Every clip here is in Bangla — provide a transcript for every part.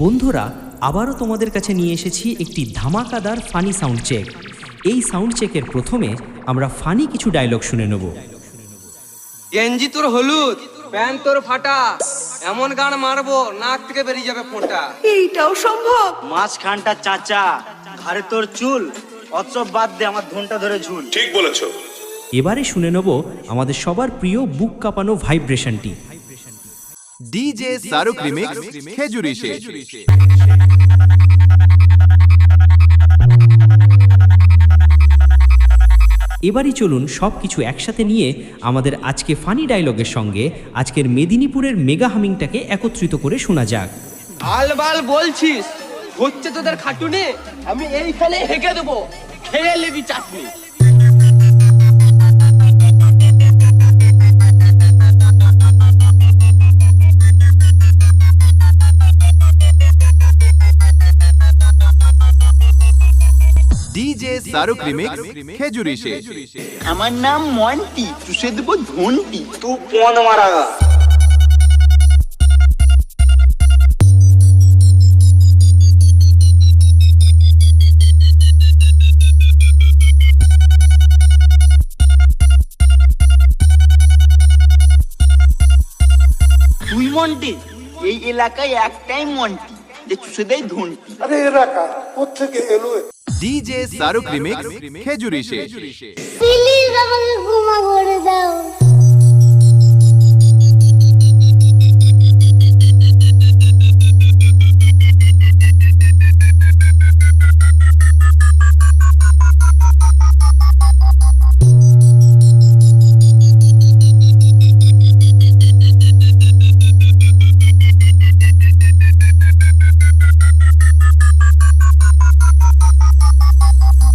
বন্ধুরা, আবারও তোমাদের কাছে নিয়ে এসেছি একটি ধামাকাদার ফানি সাউন্ড চেক। এই সাউন্ড চেকের প্রথমে আমরা ফানি কিছু ডায়লগ শুনে নেব। গেঞ্জি তোর হলুদ, প্যান্ট তোর ফাটা, এমন গান মারবো নাক থেকে বেরিয়ে যাবে ফোঁটা। এইটাও সম্ভব? মাঝখানটা চাচা, ঘাড়ে তোর চুল, অচব বাদ দে আমার ধনটা ধরে ঝুল। ঠিক বলেছো। এবারে শুনে নেব আমাদের সবার প্রিয় বুক কাঁপানো ভাইব্রেশনটি। ডিজে শাহরুখ রিমিক্স খেজুরি শেষ। এবারই চলুন সব কিছু একসাথে নিয়ে আমাদের আজকে ফানি ডায়লগের সঙ্গে আজকের মেদিনীপুরের মেগা হামিংটাকে একত্রিত করে শোনা যাক। আলবাল বলছিস, হচ্ছে তোদের খাটুনে, আমি এইখানে হেঁকে দেবো, খেয়ে নিবি চাটনি। ডিজে শাহরুখ রিমিক্স খেজুরি শেষ। আমার নাম মন্টি, চুষে দেবো ধনটি। তুই কোন মারা তুই মন্টি? এই এলাকায় একটাই মন্টি যে চুষে দেয় ধনটি। আরে এলাকা কোত্থেকে এলো? ডিজে শাহরুখ রিমিক্স খেজুরি শেষ। প্লিজ আমাকে ক্ষমা করে দাও।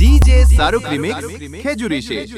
ডিজে শাহরুখ রিমিক্স খেজুরি শেষ।